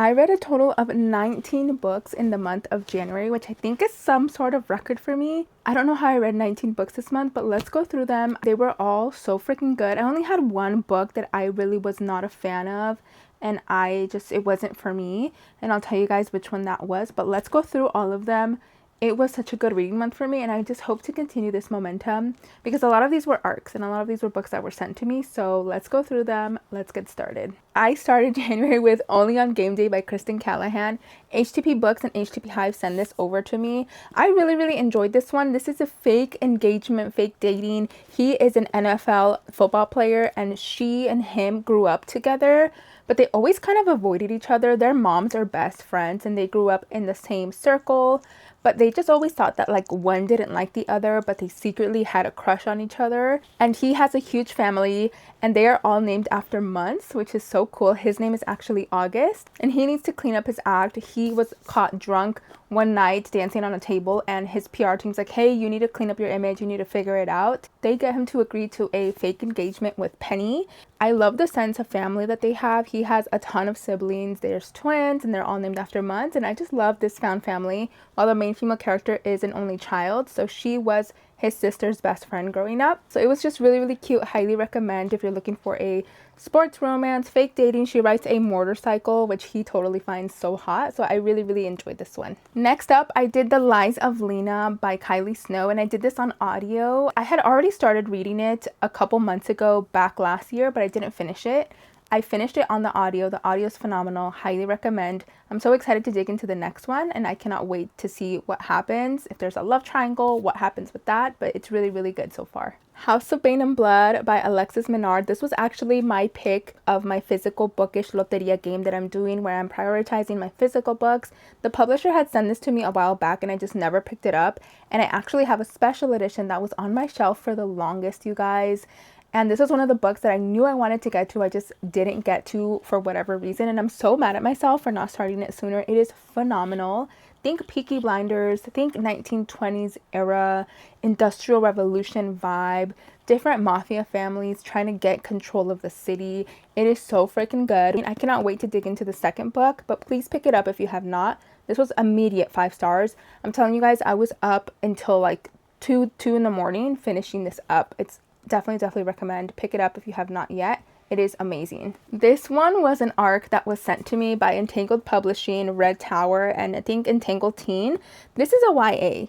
I read a total of 19 books in the month of January, which I think is some sort of record for me. I don't know how I read 19 books this month, but let's go through them. They were all so freaking good. I only had one book that I really was not a fan of, and it wasn't for me. And I'll tell you guys which one that was, but let's go through all of them. It was such a good reading month for me, and I just hope to continue this momentum because a lot of these were arcs and a lot of these were books that were sent to me. So let's go through them. Let's get started. I started January with Only on Game Day by Kristen Callahan. HTP Books and HTP Hive sent this over to me. I really enjoyed this one. This is a fake engagement, fake dating. He is an NFL football player and she and him grew up together, but they always kind of avoided each other. Their moms are best friends and they grew up in the same circle, but they just always thought that like one didn't like the other, but they secretly had a crush on each other. And he has a huge family and they are all named after months, which is so cool. His name is actually August and he needs to clean up his act. He was caught drunk one night dancing on a table and his PR team's like, hey, you need to clean up your image, you need to figure it out. They get him to agree to a fake engagement with Penny. I love the sense of family that they have. He has a ton of siblings. There's twins and they're all named after months, and I just love this found family. While the main female character is an only child, so she was his sister's best friend growing up. So it was just really cute. Highly recommend if you're looking for a sports romance, fake dating. She rides a motorcycle, which he totally finds so hot. So I really enjoyed this one. Next up, I did The Lies of Lena by Kylie Snow, and I did this on audio. I had already started reading it a couple months ago back last year, but I didn't finish it. I finished it on the audio. The audio is phenomenal. Highly recommend. I'm so excited to dig into the next one and I cannot wait to see what happens. If there's a love triangle, what happens with that, but it's really good so far. House of Bane and Blood by Alexis Menard. This was actually my pick of my physical bookish loteria game that I'm doing where I'm prioritizing my physical books. The publisher had sent this to me a while back and I just never picked it up. And I actually have a special edition that was on my shelf for the longest, you guys. And this was one of the books that I knew I wanted to get to. I just didn't get to for whatever reason. And I'm so mad at myself for not starting it sooner. It is phenomenal. Think Peaky Blinders, think 1920s era, Industrial Revolution vibe, different mafia families trying to get control of the city. It is so freaking good. I cannot wait to dig into the second book, but please pick it up if you have not. This was immediate 5 stars. I'm telling you guys, I was up until like 2 in the morning finishing this up. It's definitely recommend. Pick it up if you have not yet. It is amazing. This one was an arc that was sent to me by Entangled Publishing, Red Tower, and I think Entangled Teen. This is a YA.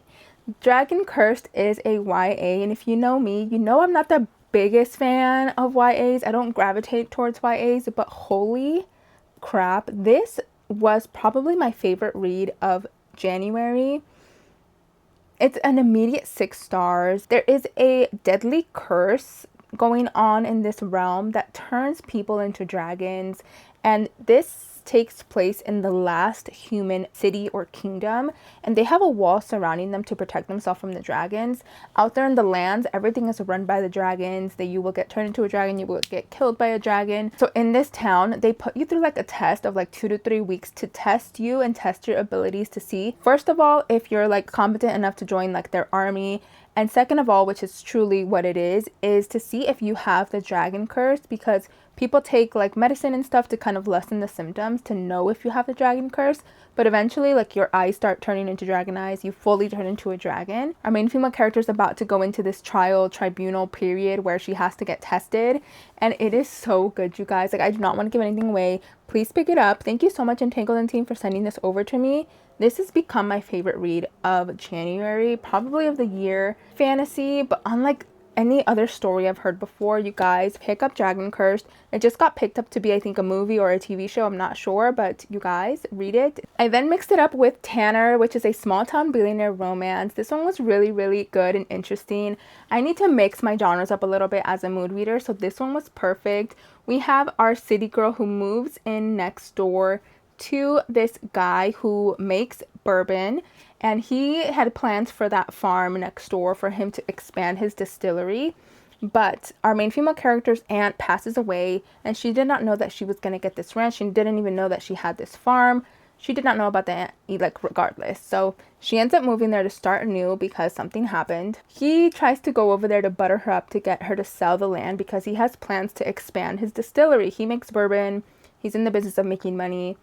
Dragon Cursed is a YA, and if you know me, you know I'm not the biggest fan of YAs. I don't gravitate towards YAs, but holy crap, this was probably my favorite read of January. It's an immediate 6 stars. There is a deadly curse going on in this realm that turns people into dragons, and this takes place in the last human city or kingdom, and they have a wall surrounding them to protect themselves from the dragons. Out there in the lands, everything is run by the dragons. That you will get turned into a dragon, you will get killed by a dragon. So in this town, they put you through like a test of like 2 to 3 weeks to test you and test your abilities to see, first of all, if you're like competent enough to join like their army, and second of all, which is truly what it is to see if you have the dragon curse, because people take like medicine and stuff to kind of lessen the symptoms to know if you have the dragon curse. But eventually, like, your eyes start turning into dragon eyes. You fully turn into a dragon. Our main female character is about to go into this tribunal period where she has to get tested. And it is so good, you guys. Like, I do not want to give anything away. Please pick it up. Thank you so much, Entangled and Team, for sending this over to me. This has become my favorite read of January, probably of the year. Fantasy, but unlike any other story I've heard before, you guys, pick up Dragon Cursed. It just got picked up to be, I think, a movie or a TV show. I'm not sure, but you guys, read it. I then mixed it up with Tanner, which is a small town billionaire romance. This one was really good and interesting. I need to mix my genres up a little bit as a mood reader, so this one was perfect. We have our city girl who moves in next door to this guy who makes bourbon, and he had plans for that farm next door for him to expand his distillery. But our main female character's aunt passes away, and she did not know that she was going to get this ranch. She didn't even know that she had this farm. She did not know about the aunt, like, regardless. So she ends up moving there to start anew because something happened. He tries to go over there to butter her up to get her to sell the land because he has plans to expand his distillery. He makes bourbon. He's in the business of making money.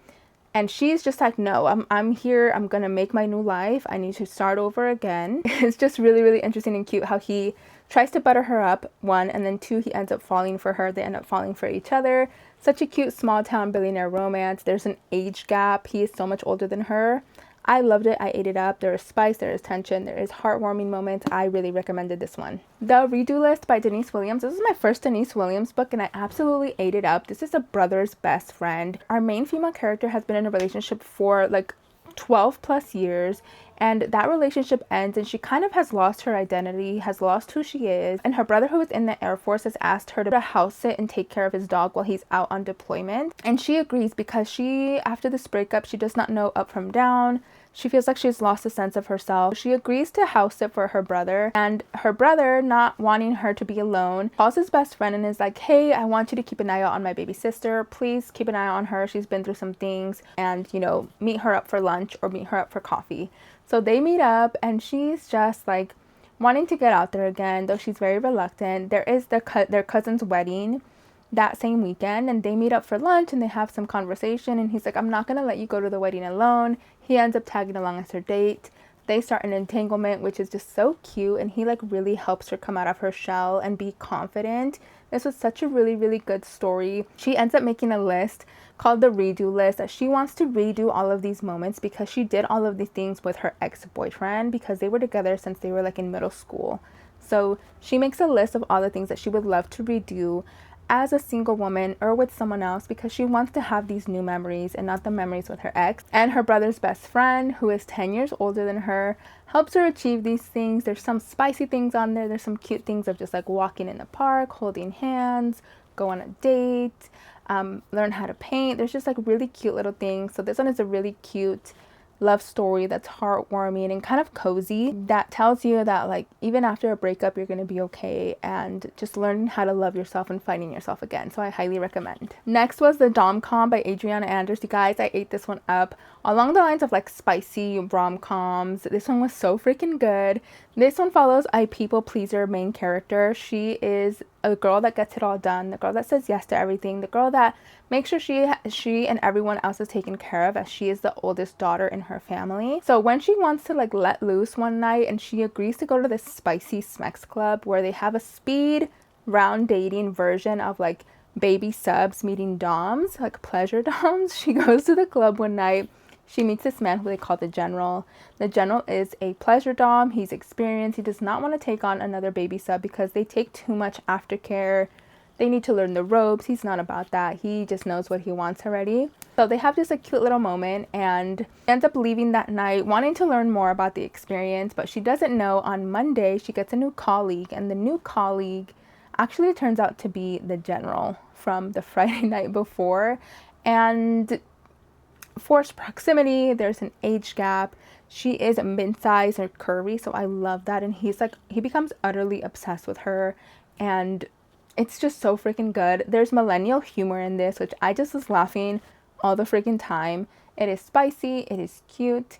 And she's just like, no, I'm here. I'm going to make my new life. I need to start over again. It's just really, really interesting and cute how he tries to butter her up, one, and then two, he ends up falling for her. They end up falling for each other. Such a cute small town billionaire romance. There's an age gap. He is so much older than her. I loved it. I ate it up. There is spice, there is tension, there is heartwarming moments. I really recommended this one. The Redo List by Denise Williams. This is my first Denise Williams book and I absolutely ate it up. This is a brother's best friend. Our main female character has been in a relationship for like 12 plus years, and that relationship ends and she kind of has lost her identity, has lost who she is, and her brother, who is in the Air Force, has asked her to house sit and take care of his dog while he's out on deployment. And she agrees because she, after this breakup, she does not know up from down. She feels like she's lost a sense of herself. She agrees to house sit for her brother, and her brother, not wanting her to be alone, calls his best friend and is like, hey, I want you to keep an eye out on my baby sister. Please keep an eye on her. She's been through some things, and, you know, meet her up for lunch or meet her up for coffee. So they meet up and she's just like wanting to get out there again, though she's very reluctant. There is their cousin's wedding that same weekend, and they meet up for lunch and they have some conversation, and he's like, I'm not gonna let you go to the wedding alone. He ends up tagging along as her date. They start an entanglement, which is just so cute, and he like really helps her come out of her shell and be confident. This was such a really, really good story. She ends up making a list called the Redo List, that she wants to redo all of these moments because she did all of these things with her ex-boyfriend because they were together since they were like in middle school. So she makes a list of all the things that she would love to redo as a single woman or with someone else because she wants to have these new memories and not the memories with her ex. And her brother's best friend, who is 10 years older than her, helps her achieve these things. There's some spicy things on there. There's some cute things of just like walking in the park, holding hands, go on a date, learn how to paint. There's just like really cute little things. So this one is a really cute love story that's heartwarming and kind of cozy, that tells you that like even after a breakup you're going to be okay, and just learning how to love yourself and finding yourself again. So I highly recommend. Next was the Dom-Com by Adriana Anders. You guys, I ate this one up along the lines of like spicy rom-coms. This one was so freaking good. This one follows a people pleaser main character. She is a girl that gets it all done, the girl that says yes to everything, the girl that makes sure she and everyone else is taken care of, as she is the oldest daughter in her family. So when she wants to like let loose one night and she agrees to go to this spicy Smex club where they have a speed round dating version of like baby subs meeting doms, like pleasure doms, she goes to the club one night. She meets this man who they call the General. The General is a pleasure dom. He's experienced. He does not want to take on another baby sub because they take too much aftercare. They need to learn the ropes. He's not about that. He just knows what he wants already. So they have just a cute little moment, and ends up leaving that night wanting to learn more about the experience, but she doesn't know on Monday she gets a new colleague, and the new colleague actually turns out to be the General from the Friday night before. And forced proximity, there's an age gap. She is mid-sized or curvy, so I love that. And he becomes utterly obsessed with her, and it's just so freaking good. There's millennial humor in this, which I just was laughing all the freaking time. It is spicy, it is cute.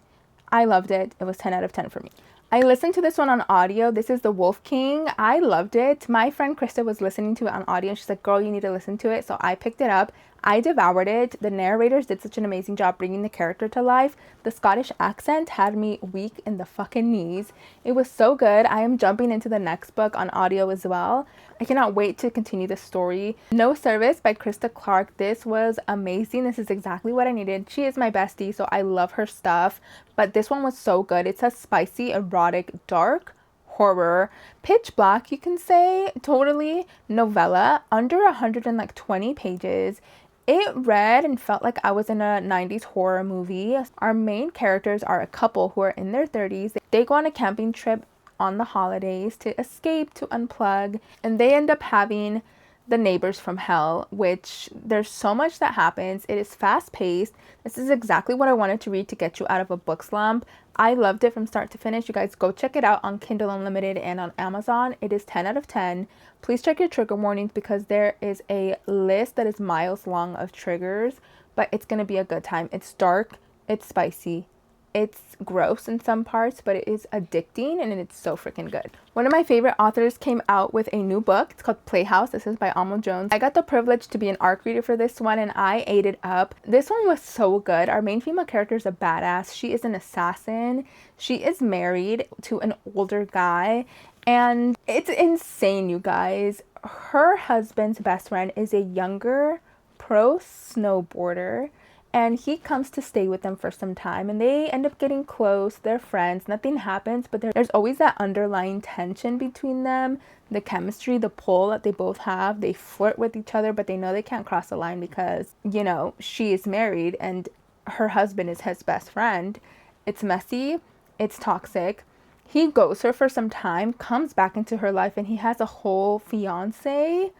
I loved it. It was 10 out of 10 for me. I listened to this one on audio. This is The Wolf King. I loved it. My friend Krista was listening to it on audio, and she's like, girl, you need to listen to it. So I picked it up. I devoured it. The narrators did such an amazing job bringing the character to life. The Scottish accent had me weak in the fucking knees. It was so good. I am jumping into the next book on audio as well. I cannot wait to continue the story. No Service by Krista Clark. This was amazing. This is exactly what I needed. She is my bestie, so I love her stuff. But this one was so good. It's a spicy, erotic, dark horror, pitch black, you can say, totally novella, under 120 pages. It read and felt like I was in a 90s horror movie. Our main characters are a couple who are in their 30s. They go on a camping trip on the holidays to escape, to unplug, and they end up having the neighbors from hell, which there's so much that happens. It is fast paced. This is exactly what I wanted to read to get you out of a book slump. I loved it from start to finish. You guys go check it out on Kindle Unlimited and on Amazon. It is 10 out of 10. Please check your trigger warnings because there is a list that is miles long of triggers, but it's going to be a good time. It's dark, it's spicy, It's gross in some parts, but it is addicting and it's so freaking good. One of my favorite authors came out with a new book. It's called Playhouse. This is by Amo Jones. I got the privilege to be an ARC reader for this one and I ate it up. This one was so good. Our main female character is a badass. She is an assassin. She is married to an older guy and it's insane, you guys. Her husband's best friend is a younger pro snowboarder and he comes to stay with them for some time and they end up getting close. They're friends. Nothing happens, but there's always that underlying tension between them, the chemistry, the pull that they both have. They flirt with each other, but they know they can't cross the line because, you know, she is married and her husband is his best friend. It's messy. It's toxic. He ghosts her for some time, comes back into her life, and he has a whole fiance.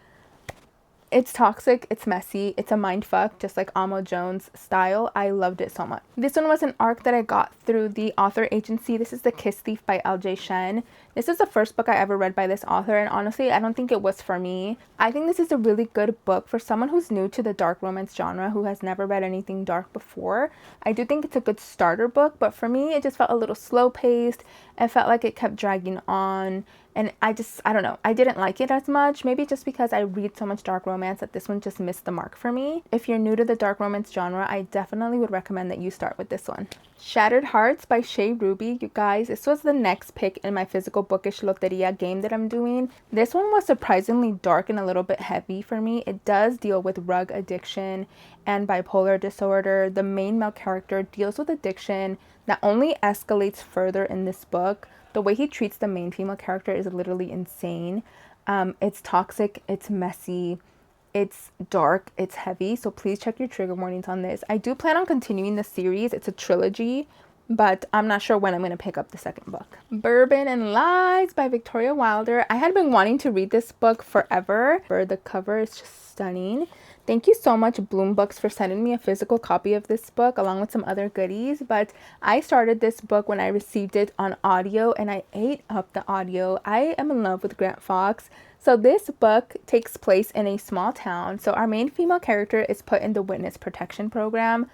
It's toxic, it's messy, it's a mindfuck, just like Amo Jones' style. I loved it so much. This one was an arc that I got through the author agency. This is The Kiss Thief by LJ Shen. This is the first book I ever read by this author, and honestly, I don't think it was for me. I think this is a really good book for someone who's new to the dark romance genre, who has never read anything dark before. I do think it's a good starter book, but for me, it just felt a little slow-paced. It felt like it kept dragging on. And I don't know, I didn't like it as much. Maybe just because I read so much dark romance that this one just missed the mark for me. If you're new to the dark romance genre, I definitely would recommend that you start with this one. Shattered Hearts by Shea Ruby. You guys, this was the next pick in my physical bookish loteria game that I'm doing. This one was surprisingly dark and a little bit heavy for me. It does deal with rug addiction and bipolar disorder. The main male character deals with addiction that only escalates further in this book. The way he treats the main female character is literally insane. It's toxic, it's messy, it's dark, it's heavy. So please check your trigger warnings on this. I do plan on continuing the series. It's a trilogy, but I'm not sure when I'm going to pick up the second book. Bourbon and Lies by Victoria Wilder. I had been wanting to read this book forever. The cover is just stunning. Thank you so much, Bloom Books, for sending me a physical copy of this book along with some other goodies. But I started this book when I received it on audio and I ate up the audio. I am in love with Grant Fox. So this book takes place in a small town. So our main female character is put in the witness protection program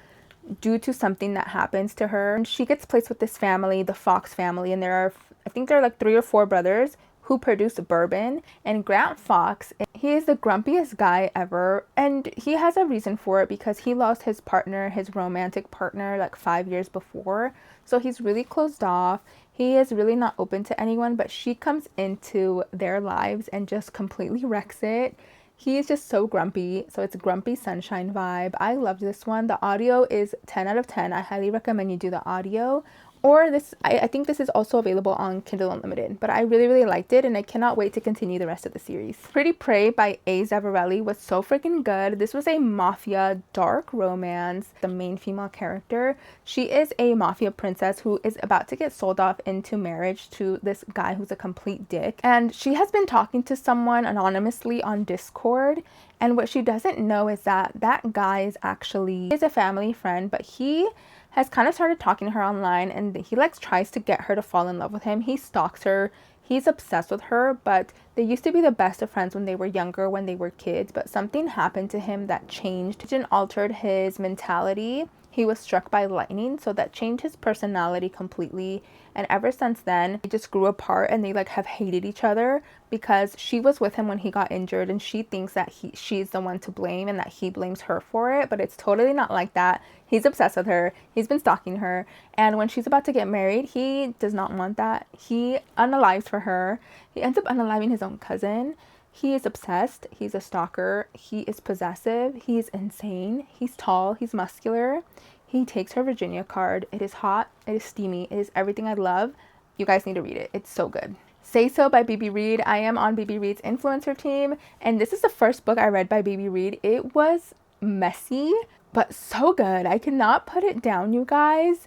due to something that happens to her. And she gets placed with this family, the Fox family, and I think there are like 3 or 4 brothers who produce bourbon. And Grant Fox, he is the grumpiest guy ever, and he has a reason for it because he lost his partner, his romantic partner, like 5 years before. So he's really closed off. He is really not open to anyone, but she comes into their lives and just completely wrecks it. He is just so grumpy. So it's a grumpy sunshine vibe. I love this one. The audio is 10 out of 10. I highly recommend you do the audio. Or this, I think this is also available on Kindle Unlimited, but I really, really liked it and I cannot wait to continue the rest of the series. Pretty Prey by A. Zavarelli was so freaking good. This was a mafia dark romance. The main female character, she is a mafia princess who is about to get sold off into marriage to this guy who's a complete dick. And she has been talking to someone anonymously on Discord. And what she doesn't know is that that guy is actually a family friend, but he has kind of started talking to her online and he like tries to get her to fall in love with him. He stalks her. He's obsessed with her, but they used to be the best of friends when they were younger, when they were kids, but something happened to him that changed and altered his mentality. He was struck by lightning, so that changed his personality completely. And ever since then, they just grew apart and they like have hated each other because she was with him when he got injured and she thinks that she's the one to blame and that he blames her for it, but it's totally not like that. He's obsessed with her. He's been stalking her. And when she's about to get married, he does not want that. He unalives for her. He ends up unaliving his own cousin. He is obsessed. He's a stalker. He is possessive. He's insane. He's tall. He's muscular. He takes her Virginia card. It is hot. It is steamy. It is everything I love. You guys need to read it. It's so good. Say So by BB Reed. I am on BB Reed's influencer team. And this is the first book I read by BB Reed. It was messy, but so good. I cannot put it down, you guys.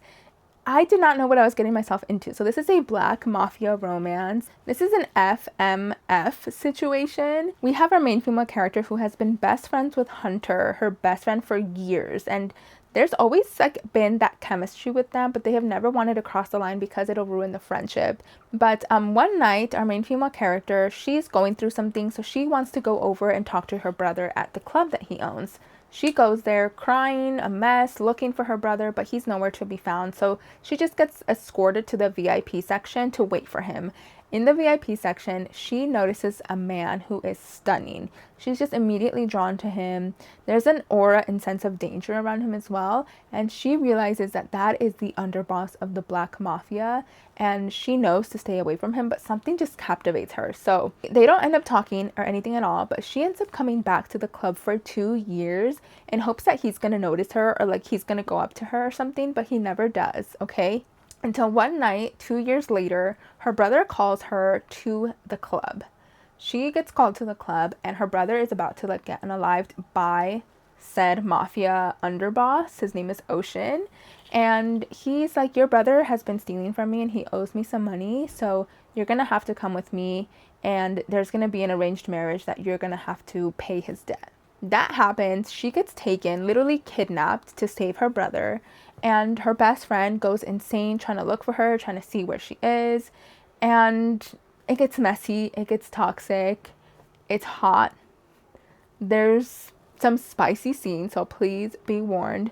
I did not know what I was getting myself into. So this is a black mafia romance. This is an FMF situation. We have our main female character who has been best friends with Hunter, her best friend, for years. And there's always like been that chemistry with them, but they have never wanted to cross the line because it'll ruin the friendship. But one night, our main female character, she's going through something, so she wants to go over and talk to her brother at the club that he owns. She goes there crying, a mess, looking for her brother, but he's nowhere to be found. So she just gets escorted to the VIP section to wait for him. In the VIP section, she notices a man who is stunning. She's just immediately drawn to him. There's an aura and sense of danger around him as well. And she realizes that that is the underboss of the Black Mafia. And she knows to stay away from him, but something just captivates her. So they don't end up talking or anything at all, but she ends up coming back to the club for 2 years in hopes that he's going to notice her or like he's going to go up to her or something, but he never does, okay? Until one night, 2 years later, her brother calls her to the club. She gets called to the club, and her brother is about to like get unalived by said mafia underboss. His name is Ocean. And he's like, your brother has been stealing from me and he owes me some money. So you're going to have to come with me. And there's going to be an arranged marriage that you're going to have to pay his debt. That happens. She gets taken, literally kidnapped to save her brother. And her best friend goes insane trying to look for her, trying to see where she is. And it gets messy. It gets toxic. It's hot. There's some spicy scenes, so please be warned.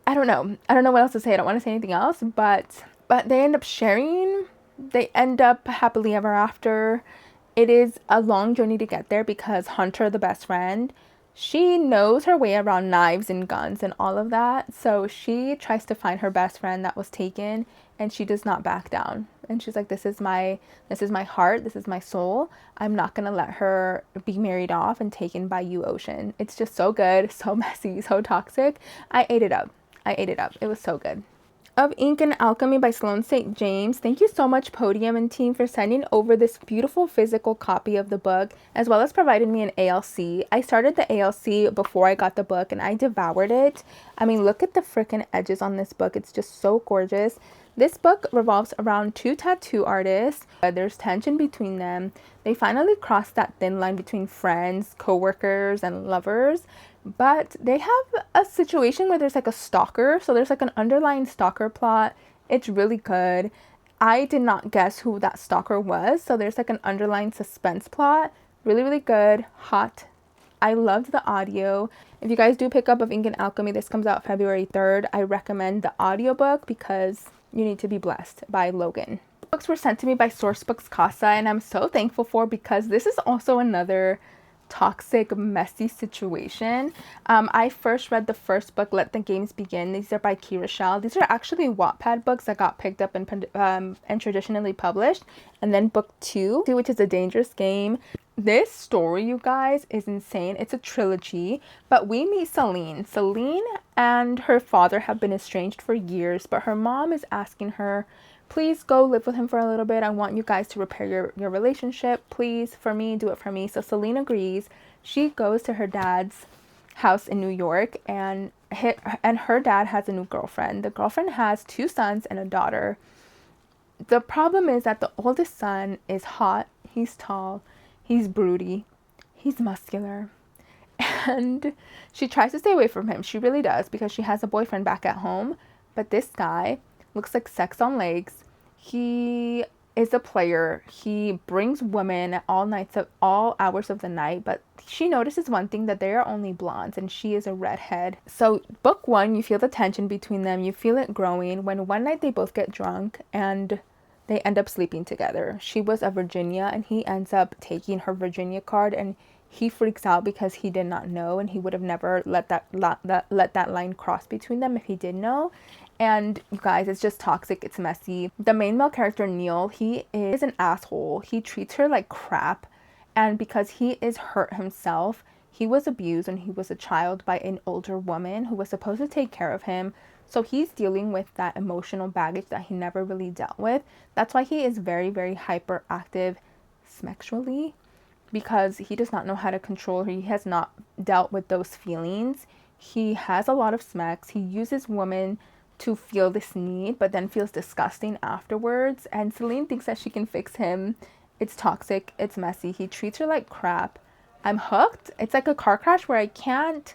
I don't know what else to say. I don't want to say anything else, but they end up sharing. They end up happily ever after. It is a long journey to get there because Hunter, the best friend, she knows her way around knives and guns and all of that. So she tries to find her best friend that was taken, and she does not back down. And she's like, this is my heart, this is my soul. I'm not gonna let her be married off and taken by you, Ocean. It's just so good, so messy, so toxic. I ate it up. It was so good. Of Ink and Alchemy by Sloane St. James. Thank you so much, Podium and team, for sending over this beautiful physical copy of the book, as well as providing me an ALC. I started the ALC before I got the book, and I devoured it. I mean, look at the freaking edges on this book. It's just so gorgeous. This book revolves around 2 tattoo artists. There's tension between them. They finally cross that thin line between friends, co-workers, and lovers. But they have a situation where there's like a stalker. So there's like an underlying stalker plot. It's really good. I did not guess who that stalker was. So there's like an underlying suspense plot. Really, really good. Hot. I loved the audio. If you guys do pick up Of Ink and Alchemy, this comes out February 3rd. I recommend the audiobook because you need to be blessed by Logan. Books were sent to me by Sourcebooks Casa, and I'm so thankful for because this is also another toxic, messy situation. I first read the first book, Let the Games Begin. These are by Kira Shell. These are actually Wattpad books that got picked up and traditionally published. And then book 2, which is A Dangerous Game. This story, you guys, is insane. It's a trilogy, but we meet Celine. Celine and her father have been estranged for years, but her mom is asking her, please go live with him for a little bit. I want you guys to repair your relationship. Please, for me, do it for me. So Celine agrees. She goes to her dad's house in New York, and her dad has a new girlfriend. The girlfriend has 2 sons and a daughter. The problem is that the oldest son is hot. He's tall. He's broody. He's muscular. And she tries to stay away from him. She really does, because she has a boyfriend back at home. But this guy looks like sex on legs. He is a player. He brings women at all hours of the night, but she notices one thing, that they are only blondes and she is a redhead. So book 1, you feel the tension between them. You feel it growing when one night they both get drunk and they end up sleeping together. She was a Virginia and he ends up taking her Virginia card, and he freaks out because he did not know, and he would have never let that line cross between them if he did know. And you guys, it's just toxic. It's messy. The main male character, Neil, he is an asshole. He treats her like crap. And because he is hurt himself, he was abused when he was a child by an older woman who was supposed to take care of him. So he's dealing with that emotional baggage that he never really dealt with. That's why he is very, very hyperactive sexually, because he does not know how to control her. He has not dealt with those feelings. He has a lot of smacks. He uses women to feel this need, but then feels disgusting afterwards. And Celine thinks that she can fix him. It's toxic. It's messy. He treats her like crap. I'm hooked. It's like a car crash where I can't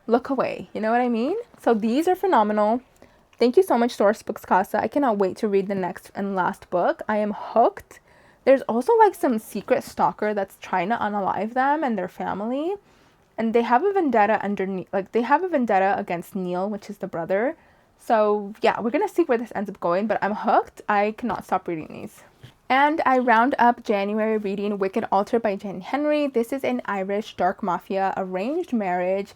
look away. You know what I mean? So these are phenomenal. Thank you so much, Sourcebooks Casa. I cannot wait to read the next and last book. I am hooked. There's also like some secret stalker that's trying to unalive them and their family. and they have a vendetta underneath, like they have a vendetta against Neil, which is the brother. So yeah, we're gonna see where this ends up going, but I'm hooked. I cannot stop reading these. And I round up January reading Wicked Altar by Jen Henry. This is an Irish dark mafia arranged marriage.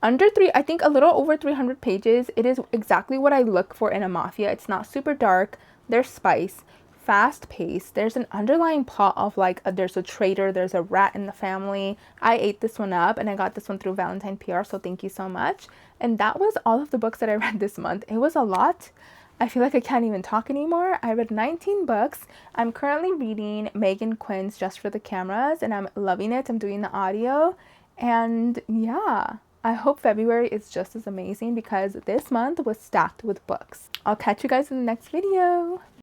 Under three, I think a little over 300 pages. It is exactly what I look for in a mafia. It's not super dark. There's spice, fast paced. There's an underlying plot of like there's a traitor, there's a rat in the family. I ate this one up and I got this one through Valentine PR, so thank you so much. And that was all of the books that I read this month. It was a lot. I feel like I can't even talk anymore. I read 19 books. I'm currently reading Megan Quinn's Just for the Cameras and I'm loving it. I'm doing the audio. And yeah, I hope February is just as amazing because this month was stacked with books. I'll catch you guys in the next video.